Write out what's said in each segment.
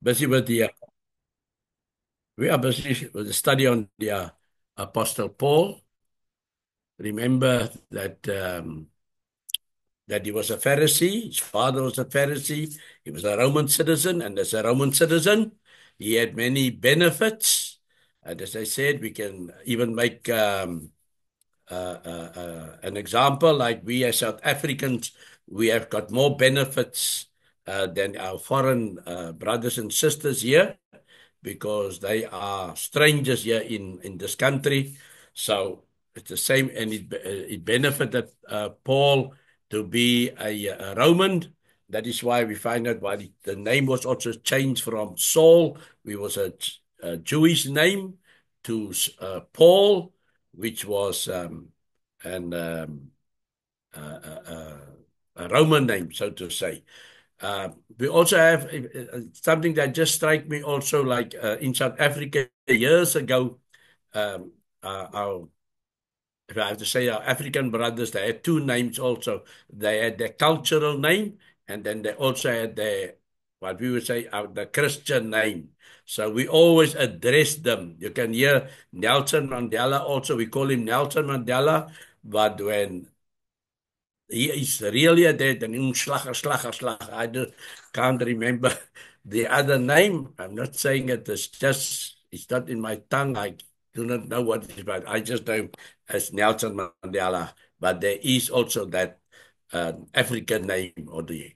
busy with the we are busy with the study on the Apostle Paul. Remember that he was a Pharisee. His father was a Pharisee. He was a Roman citizen, and as a Roman citizen, he had many benefits. And as I said, we can even make an example like we as South Africans, we have got more benefits than our foreign brothers and sisters here because they are strangers here in this country. So it's the same, and it benefited Paul to be a Roman. That is why we find out why the name was also changed from Saul, which was a Jewish name, to Paul, which was an, a Roman name, so to say. We also have something that just strike me also, like in South Africa years ago, our, if I have to say, our African brothers, they had two names also. They had their cultural name, and then they also had their, what we would say, the Christian name. So we always address them. You can hear Nelson Mandela also. We call him Nelson Mandela, but when he is really a dead and Slager. I can't remember the other name. I'm not saying it. It's just, it's not in my tongue. I do not know what it is, but I just know as Nelson Mandela. But there is also that African name or the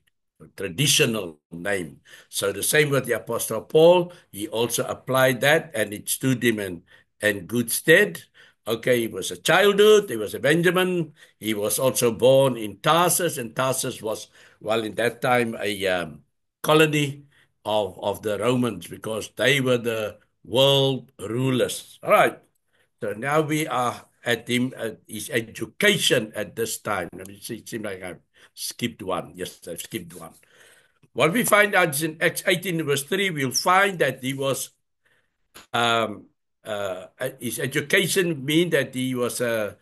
traditional name. So the same with the Apostle Paul, he also applied that and it stood him in good stead. Okay, he was a childhood, he was a Benjamin. He was also born in Tarsus, and Tarsus was, well, in that time, a colony of the Romans because they were the world rulers. All right, so now we are at his education at this time. Let me see, it seems like I've skipped one. Yes, I've skipped one. What we find out is in Acts 18, verse 3, we'll find that he was um, his education mean that he was a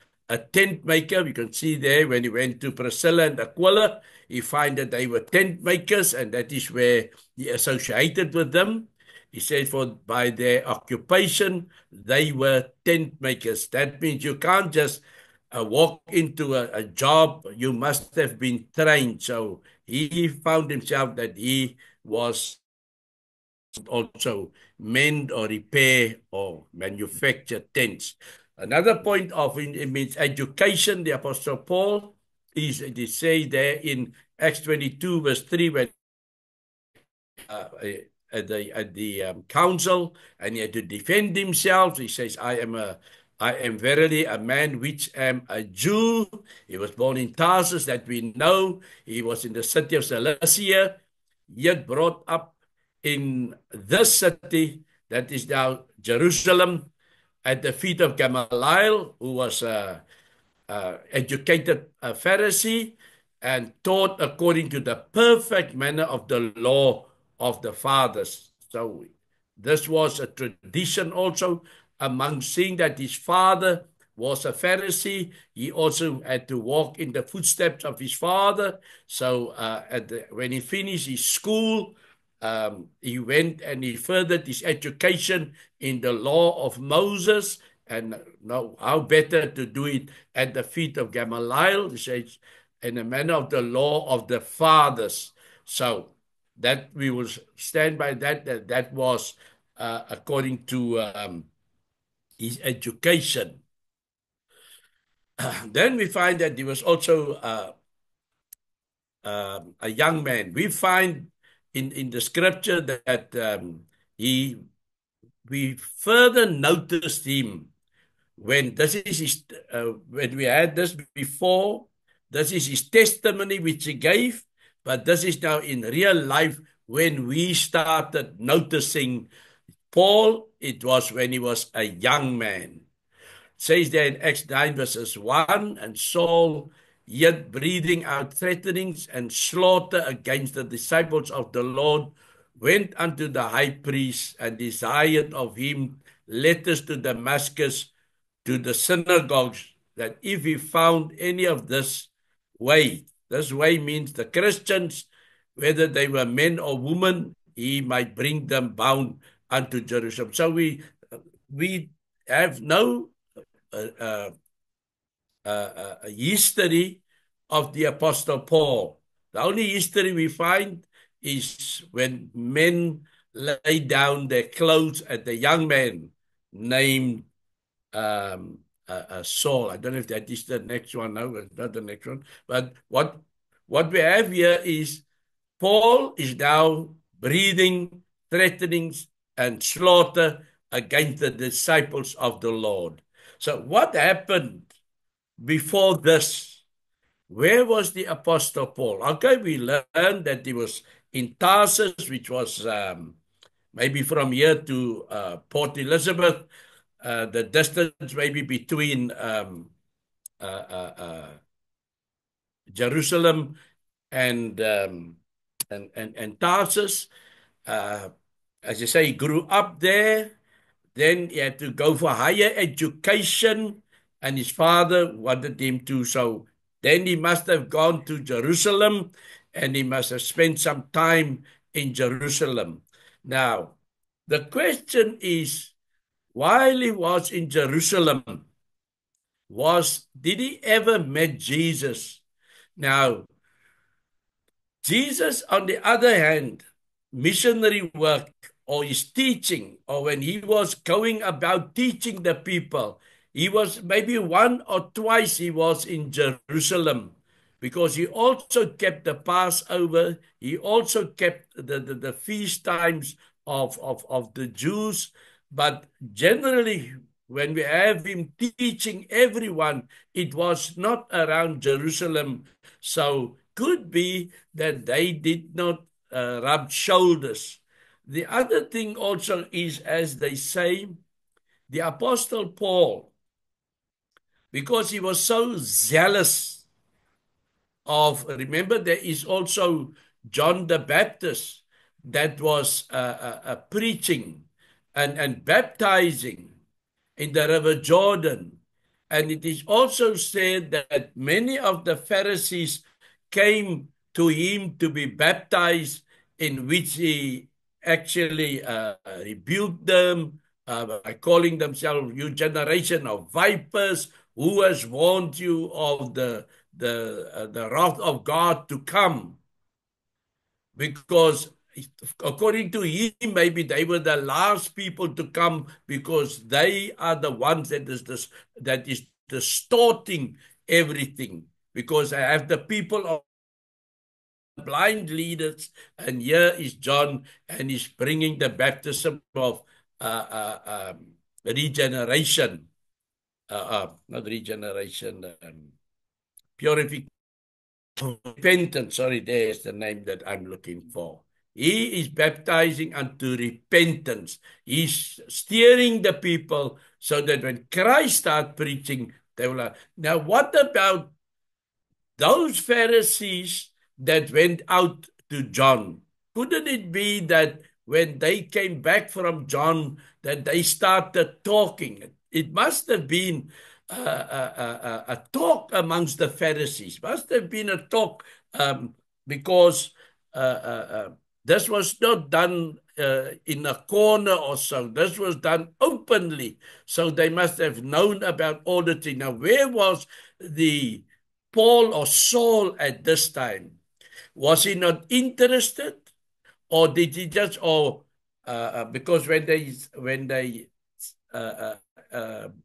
tent maker. You can see there when he went to Priscilla and Aquila, he find that they were tent makers, and that is where he associated with them. He said, for by their occupation, they were tent makers. That means you can't just walk into a job, you must have been trained. So he found himself that he was also mend or repair or manufacture tents. Another point of it means education. The Apostle Paul is, it is said there in Acts 22, verse 3, when at the council, and he had to defend himself. He says, I am verily a man which am a Jew. He was born in Tarsus, that we know. He was in the city of Cilicia, yet brought up in this city that is now Jerusalem, at the feet of Gamaliel, who was a educated Pharisee and taught according to the perfect manner of the law of the fathers. So this was a tradition also among, seeing that his father was a Pharisee. He also had to walk in the footsteps of his father. So when he finished his school, he went and he furthered his education in the law of Moses. And now, how better to do it at the feet of Gamaliel, he says, in the manner of the law of the fathers. So that we will stand by that was according to his education. Then we find that he was also a young man. We find in the scripture that we further noticed him when this is his, when we had this before. This is his testimony which he gave, but this is now in real life when we started noticing Paul. It was when he was a young man. It says there in Acts 9 verses 1, and Saul, yet breathing out threatenings and slaughter against the disciples of the Lord, went unto the high priest and desired of him letters to Damascus, to the synagogues, that if he found any of this way means the Christians, whether they were men or women, he might bring them bound unto Jerusalem. So we have no uh, a history of the Apostle Paul. The only history we find is when men lay down their clothes at the young man named Saul. I don't know if that is the next one. No, it's not the next one. But what we have here is Paul is now breathing threatenings and slaughter against the disciples of the Lord. So what happened before this? Where was the Apostle Paul? Okay, we learned that he was in Tarsus, which was maybe from here to Port Elizabeth. The distance maybe between uh, uh, uh, Jerusalem and Tarsus. Uh, as you say, he grew up there. Then he had to go for higher education, and his father wanted him to. So then he must have gone to Jerusalem, and he must have spent some time in Jerusalem. Now, the question is, while he was in Jerusalem, did he ever met Jesus? Now, Jesus, on the other hand, missionary work or his teaching, or when he was going about teaching the people, he was maybe one or twice he was in Jerusalem because he also kept the Passover. He also kept the feast times of the Jews. But generally, when we have him teaching everyone, it was not around Jerusalem. So could be that they did not rub shoulders. The other thing also is, as they say, the Apostle Paul, because he was so zealous remember, there is also John the Baptist that was preaching and baptizing in the River Jordan. And it is also said that many of the Pharisees came to him to be baptized, in which he actually rebuked them by calling themselves, "You generation of vipers, who has warned you of the wrath of God to come?" Because according to him, maybe they were the last people to come, because they are the ones that is distorting everything. Because I have the people of blind leaders, and here is John, and he's bringing the baptism of regeneration, not regeneration, purification. Repentance, sorry, there's the name that I'm looking for. He is baptizing unto repentance. He's steering the people so that when Christ starts preaching, they will. Now, what about those Pharisees that went out to John? Couldn't it be that when they came back from John, that they started talking? It must have been a talk amongst the Pharisees. Must have been a talk, because this was not done in a corner or so. This was done openly. So they must have known about all the things. Now, where was the Paul or Saul at this time? Was he not interested, or did he just, because when they uh,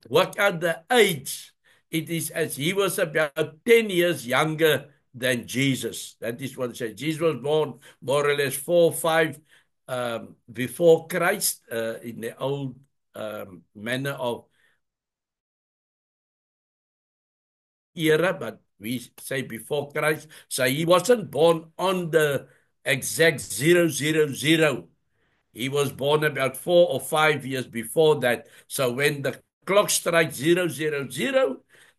work out the age, it is as he was about 10 years younger than Jesus. That is what it says. Jesus was born more or less 4 or 5 before Christ, in the old manner of era, but we say before Christ. So he wasn't born on the exact 000. He was born about 4 or 5 years before that. So when the clock strikes 000,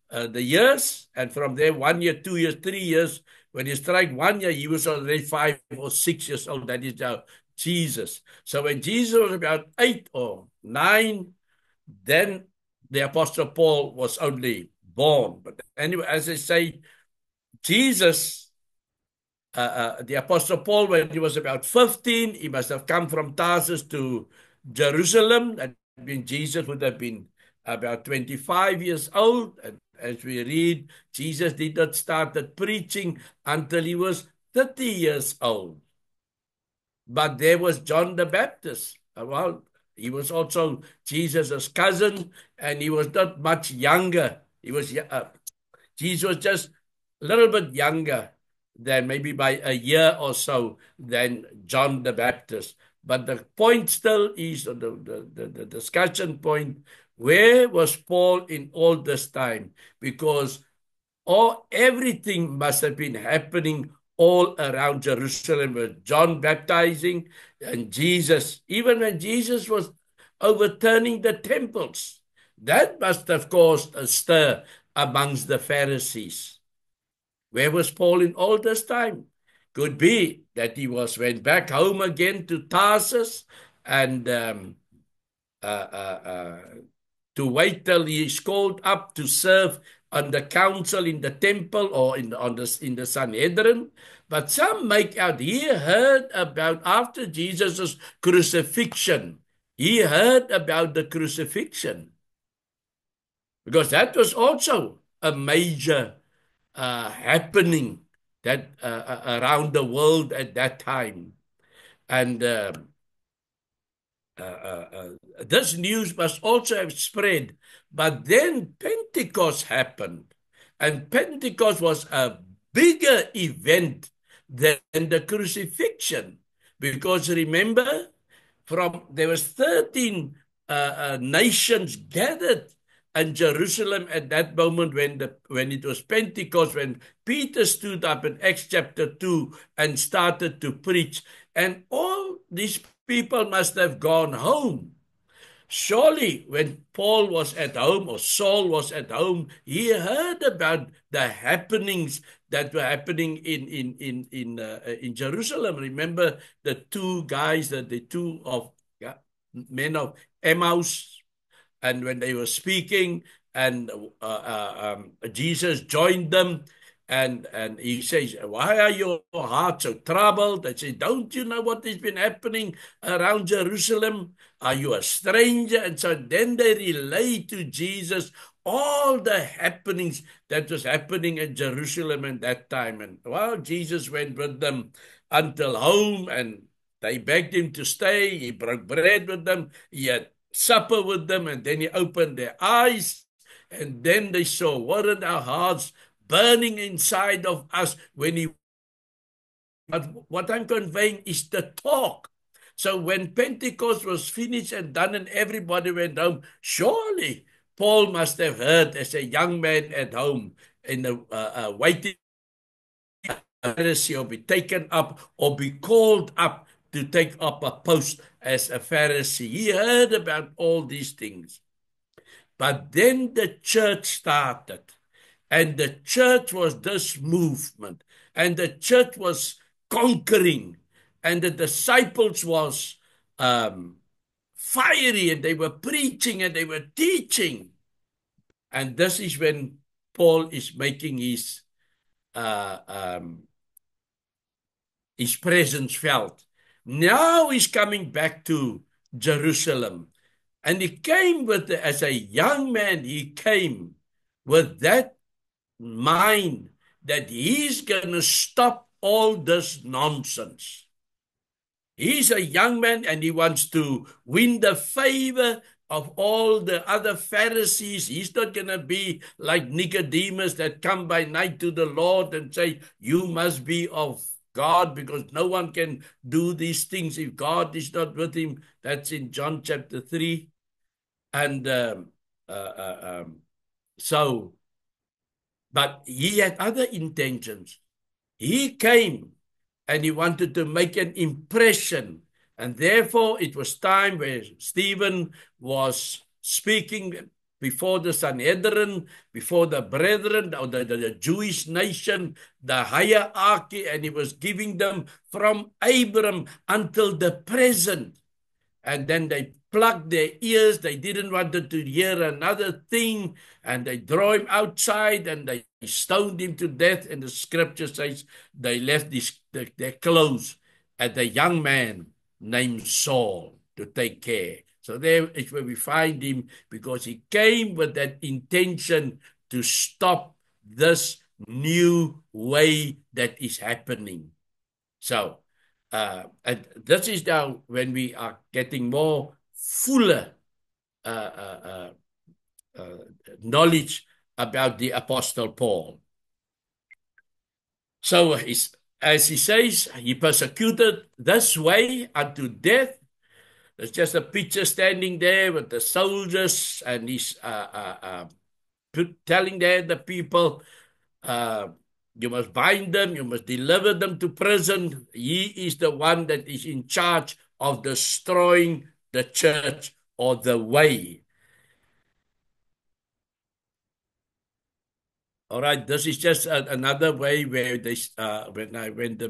the years, and from there 1 year, 2 years, 3 years, when you strike 1 year, he was already 5 or 6 years old. That is now Jesus. So when Jesus was about 8 or 9, then the Apostle Paul was only born. But anyway, as I say, Jesus the Apostle Paul, when he was about 15, he must have come from Tarsus to Jerusalem. That means Jesus would have been about 25 years old. And as we read, Jesus did not start preaching until he was 30 years old. But there was John the Baptist. Well, he was also Jesus' cousin, and he was not much younger. Jesus was just a little bit younger than maybe by a year or so than John the Baptist. But the point still is, the discussion point, where was Paul in all this time? Because everything must have been happening all around Jerusalem with John baptizing and Jesus. Even when Jesus was overturning the temples, that must have caused a stir amongst the Pharisees. Where was Paul in all this time? Could be that he went back home again to Tarsus and to wait till he is called up to serve on the council in the temple or in the Sanhedrin. But some make out he heard about, after Jesus' crucifixion, he heard about the crucifixion. Because that was also a major happening that around the world at that time. And this news must also have spread. But then Pentecost happened. And Pentecost was a bigger event than the crucifixion. Because remember, there was 13 nations gathered in Jerusalem at that moment when it was Pentecost, when Peter stood up in Acts chapter 2 and started to preach. And all these people must have gone home. Surely when Paul was at home or Saul was at home, he heard about the happenings that were happening in Jerusalem. Remember the two guys, the two men of Emmaus, and when they were speaking, and Jesus joined them, and he says, "Why are your hearts so troubled?" They say, "Don't you know what has been happening around Jerusalem? Are you a stranger?" And so then they relate to Jesus all the happenings that was happening in Jerusalem at that time. And well, Jesus went with them until home, and they begged him to stay. He broke bread with them. He had supper with them, and then he opened their eyes, and then they saw, weren't our hearts burning inside of us when he... But what I'm conveying is the talk. So when Pentecost was finished and done and everybody went home, surely Paul must have heard as a young man at home in the waiting Pharisee, or be taken up or be called up to take up a post as a Pharisee. He heard about all these things. But then the church started, and the church was this movement, and the church was conquering, and the disciples was fiery, and they were preaching and they were teaching. And this is when Paul is making his presence felt. Now he's coming back to Jerusalem. And he came as a young man, he came with that mind that he's going to stop all this nonsense. He's a young man and he wants to win the favor of all the other Pharisees. He's not going to be like Nicodemus that come by night to the Lord and say, "You must be of God, because no one can do these things if God is not with him." That's in John chapter 3. And but he had other intentions. He came and he wanted to make an impression. And therefore it was time where Stephen was speaking before the Sanhedrin, before the brethren, or the Jewish nation, the hierarchy, and he was giving them from Abram until the present and then they plugged their ears. They didn't want to hear another thing, and they threw him outside and they stoned him to death. And the scripture says they left their clothes at a young man named Saul to take care. So there is where we find him, because he came with that intention to stop this new way that is happening. So, and this is now when we are getting more fuller uh, uh, uh, knowledge about the Apostle Paul. So, as he says, he persecuted this way unto death. There's just a picture standing there with the soldiers, and he's telling the people, uh, you must bind them, you must deliver them to prison. He is the one that is in charge of destroying the church or the way. All right, this is just another way where they, when I went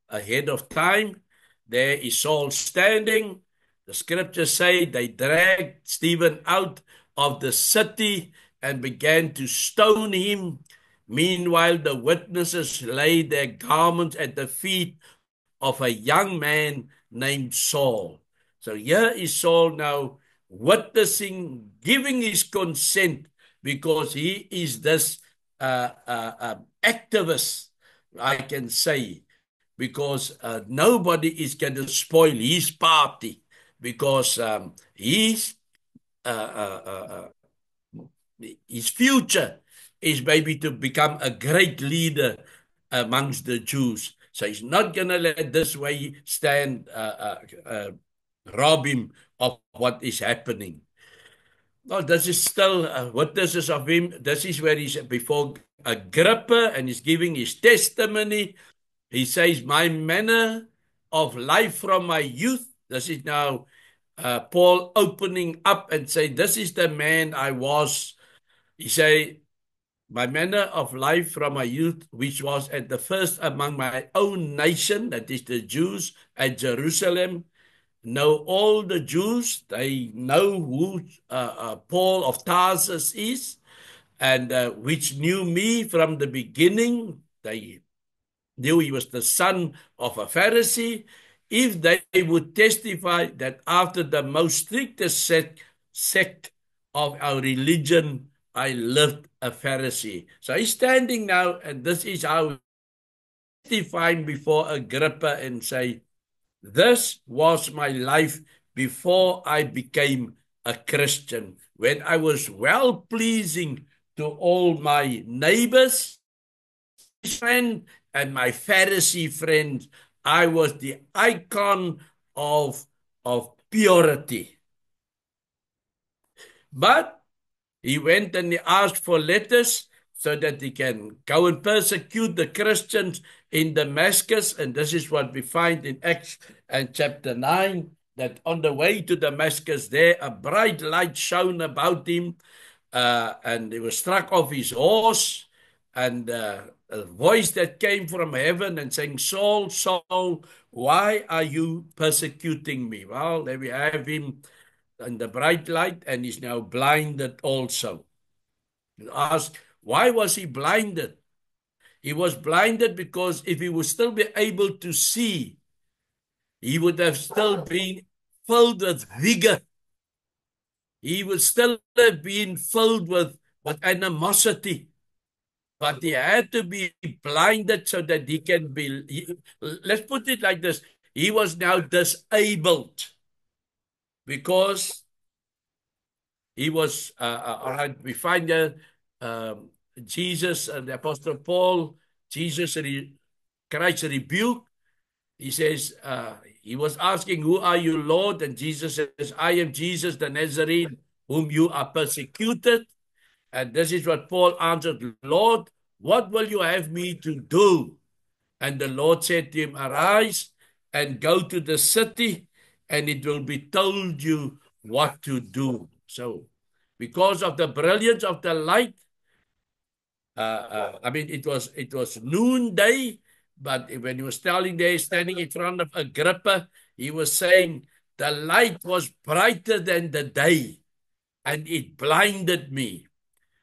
ahead of time, there is Saul standing. The scriptures say they dragged Stephen out of the city and began to stone him. Meanwhile, the witnesses laid their garments at the feet of a young man named Saul. So here is Saul now witnessing, giving his consent, because he is this activist, I can say, because nobody is going to spoil his party, because uh, uh, uh, his future is maybe to become a great leader amongst the Jews. So he's not going to let this way stand, rob him of what is happening. No, this is still witnesses of him. This is where he's before Agrippa and he's giving his testimony. He says, my manner of life from my youth. This is now Paul opening up and saying, this is the man I was. He say, my manner of life from my youth, which was at the first among my own nation, that is the Jews at Jerusalem, know all the Jews. They know who Paul of Tarsus is, and which knew me from the beginning. They knew he was the son of a Pharisee. If they would testify that after the most strictest sect of our religion, I lived a Pharisee. So he's standing now, and this is how he testifying before Agrippa and say, this was my life before I became a Christian, when I was well-pleasing to all my neighbors, friend, and my Pharisee friends. I was the icon of purity. But he went and he asked for letters so that he can go and persecute the Christians in Damascus. And this is what we find in Acts and chapter 9, that on the way to Damascus there, a bright light shone about him, and he was struck off his horse, and a voice that came from heaven and saying, Saul, Saul, why are you persecuting me? Well, there we have him in the bright light, and he's now blinded also. You ask, why was he blinded? He was blinded because if he would still be able to see, he would have still been filled with vigor. He would still have been filled with animosity. But he had to be blinded so that he can be, let's put it like this, he was now disabled because he was, all right, we find Jesus and the Apostle Paul, Christ rebuked. He says, he was asking, who are you, Lord? And Jesus says, I am Jesus the Nazarene, whom you are persecuted. And this is what Paul answered, Lord, what will you have me to do? And the Lord said to him, arise and go to the city, and it will be told you what to do. So, because of the brilliance of the light, I mean, it was noonday, but when he was standing in front of Agrippa, he was saying, The light was brighter than the day, and it blinded me.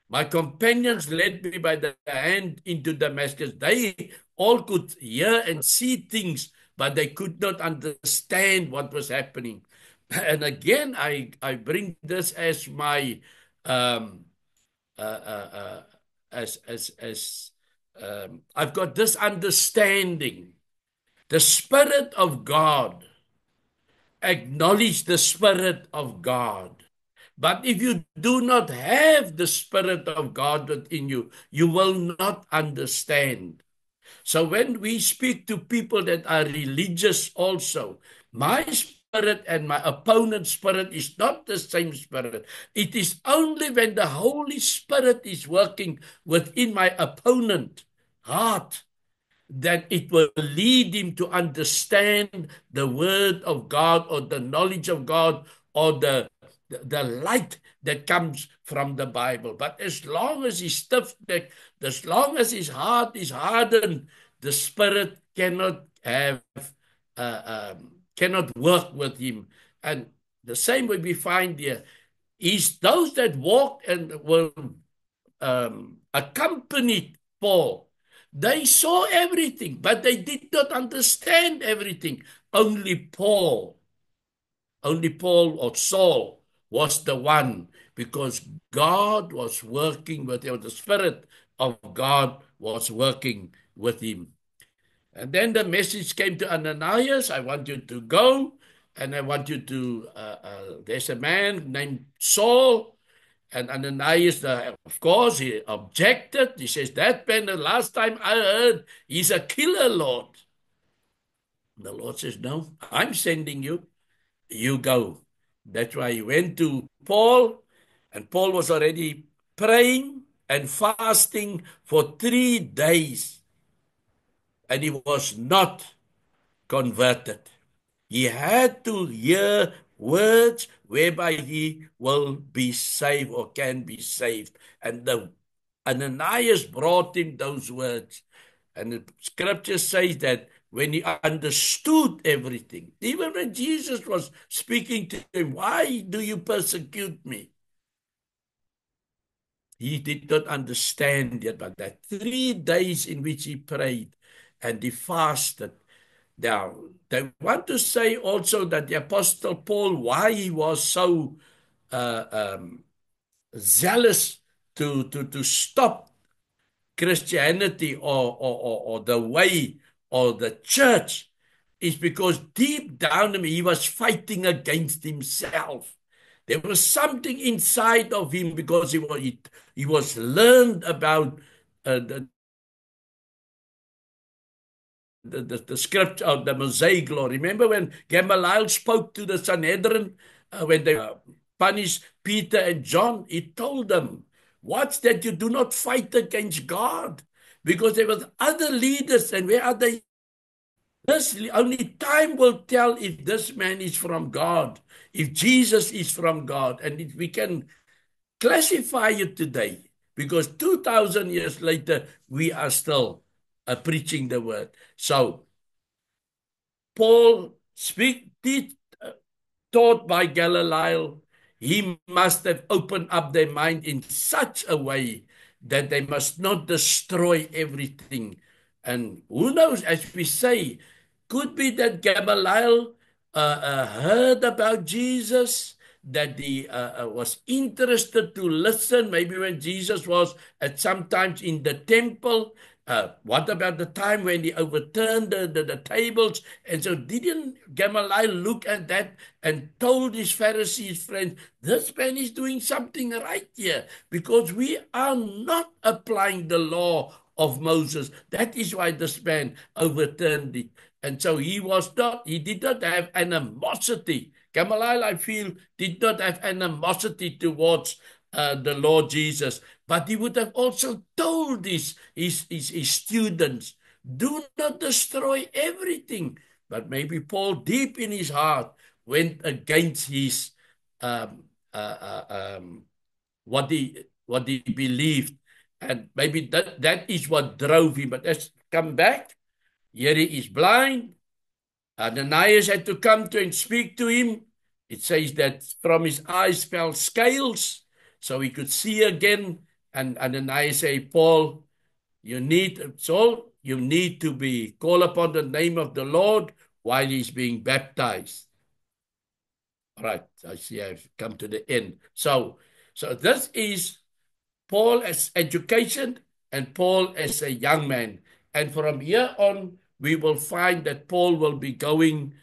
My companions led me by the hand into Damascus. They all could hear and see things, but they could not understand what was happening. And again, I bring this as my um, uh, uh, uh, as I've got this understanding. The Spirit of God, acknowledge the Spirit of God. But if you do not have the Spirit of God within you, you will not understand. So when we speak to people that are religious also, my spirit and my opponent's spirit is not the same spirit. It is only when the Holy Spirit is working within my opponent heart that it will lead him to understand the word of God or the knowledge of God or the light that comes from the Bible. But as long as he's stiff-necked, as long as his heart is hardened, the Spirit cannot work with him. And the same way we find here is those that walk and will accompanied Paul. They saw everything, but they did not understand everything. Only Paul or Saul was the one, because God was working with him. The Spirit of God was working with him. And then the message came to Ananias, I want you to go, and I want you to, there's a man named Saul. And Ananias, of course, he objected. He says, that man, the last time I heard, he's a killer, Lord. And the Lord says, no, I'm sending you. You go. That's why he went to Paul, and Paul was already praying and fasting for 3 days, and he was not converted. He had to hear words whereby he will be saved or can be saved. And Ananias brought him those words. And the scripture says that when he understood everything, even when Jesus was speaking to him, why do you persecute me? He did not understand yet, but that 3 days in which he prayed and he fasted. Now, they want to say also that the Apostle Paul, why he was so uh, um, zealous to stop Christianity or the way or the church, is because deep down in him, he was fighting against himself. There was something inside of him because he was learned about the script of the Mosaic law. Remember when Gamaliel spoke to the Sanhedrin when they punished Peter and John? He told them, "Watch that you do not fight against God, because there was other leaders, and where are they? This only time will tell if this man is from God, if Jesus is from God, and if we can classify it today, because 2,000 years later we are still preaching the word." So Paul taught by Gamaliel, he must have opened up their mind in such a way that they must not destroy everything. And who knows, as we say, could be that Gamaliel heard about Jesus, that he was interested to listen, maybe when Jesus was at sometimes in the temple. What about the time when he overturned the tables? And so didn't Gamaliel look at that and told his Pharisees friends, this man is doing something right here, because we are not applying the law of Moses. That is why this man overturned it. And so he did not have animosity. Gamaliel, I feel, did not have animosity towards the Lord Jesus, but he would have also told his students, do not destroy everything. But maybe Paul, deep in his heart, went against his um, uh, um, what he believed, and maybe that is what drove him. But let's come back. Here he is blind. Ananias had to come to and speak to him. It says that from his eyes fell scales, so he could see again. And Ananias said, Paul, Saul, you need to be call upon the name of the Lord while he's being baptized. All right, I see I've come to the end. So this is Paul as education and Paul as a young man. And from here on, we will find that Paul will be going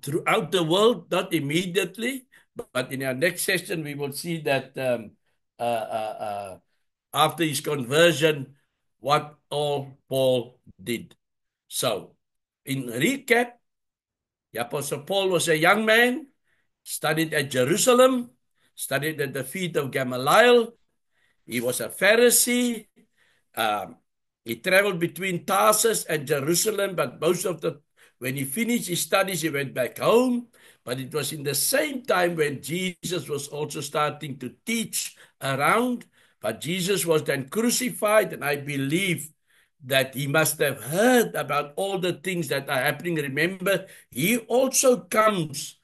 throughout the world, not immediately, but in our next session, we will see that after his conversion, what all Paul did. So, in recap, the Apostle Paul was a young man, studied at Jerusalem, studied at the feet of Gamaliel. He was a Pharisee. Um, he traveled between Tarsus and Jerusalem, but when he finished his studies, he went back home. But it was in the same time when Jesus was also starting to teach around. But Jesus was then crucified, and I believe that he must have heard about all the things that are happening. Remember, he also comes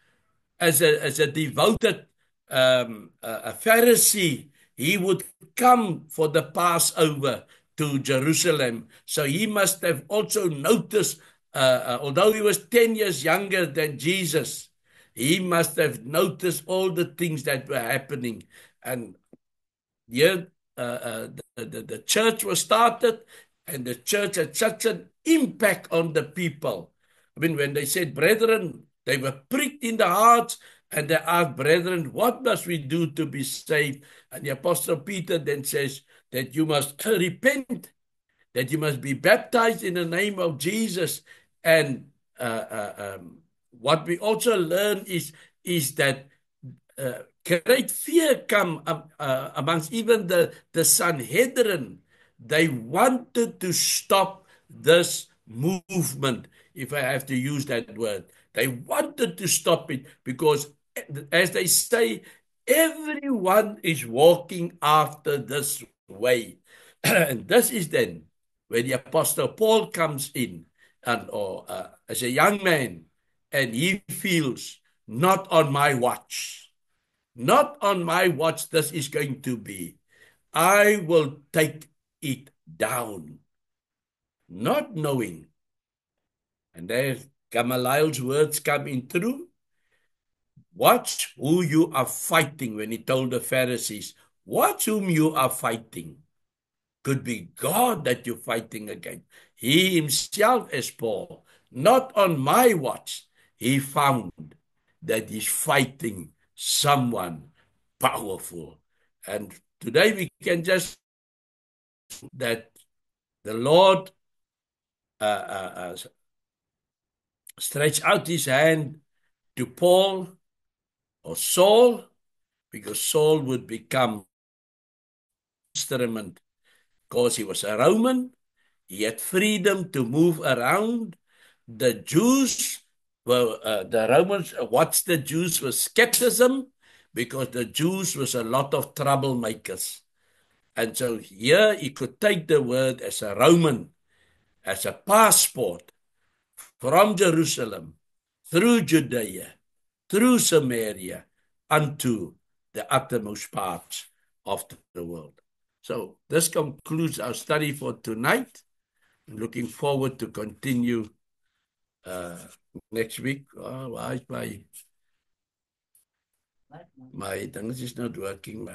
as a devoted a Pharisee. He would come for the Passover to Jerusalem. So he must have also noticed, although he was 10 years younger than Jesus, he must have noticed all the things that were happening. And here, the church was started, and the church had such an impact on the people. I mean, when they said, brethren, they were pricked in the hearts, and they asked, brethren, what must we do to be saved? And the Apostle Peter then says that you must repent, that you must be baptized in the name of Jesus. And what we also learn is that great fear come amongst even the Sanhedrin. They wanted to stop this movement, if I have to use that word. They wanted to stop it because, as they say, everyone is walking after this way. And this is then where the Apostle Paul comes in, or as a young man, and he feels, not on my watch. Not on my watch this is going to be. I will take it down. Not knowing. And there Gamaliel's words come in through. Watch who you are fighting, when he told the Pharisees. Watch whom you are fighting. Could be God that you're fighting against. He himself, as Paul, not on my watch, he found that he's fighting someone powerful. And today we can just that the Lord stretch out his hand to Paul or Saul, because Saul would become instrument, because he was a Roman. He had freedom to move around. The Jews were, the Romans watched the Jews with skepticism, because the Jews was a lot of troublemakers. And so here he could take the word as a Roman, as a passport from Jerusalem, through Judea, through Samaria, unto the uttermost parts of the world. So this concludes our study for tonight. I'm looking forward to continue next week. Oh, why is my thing is not working.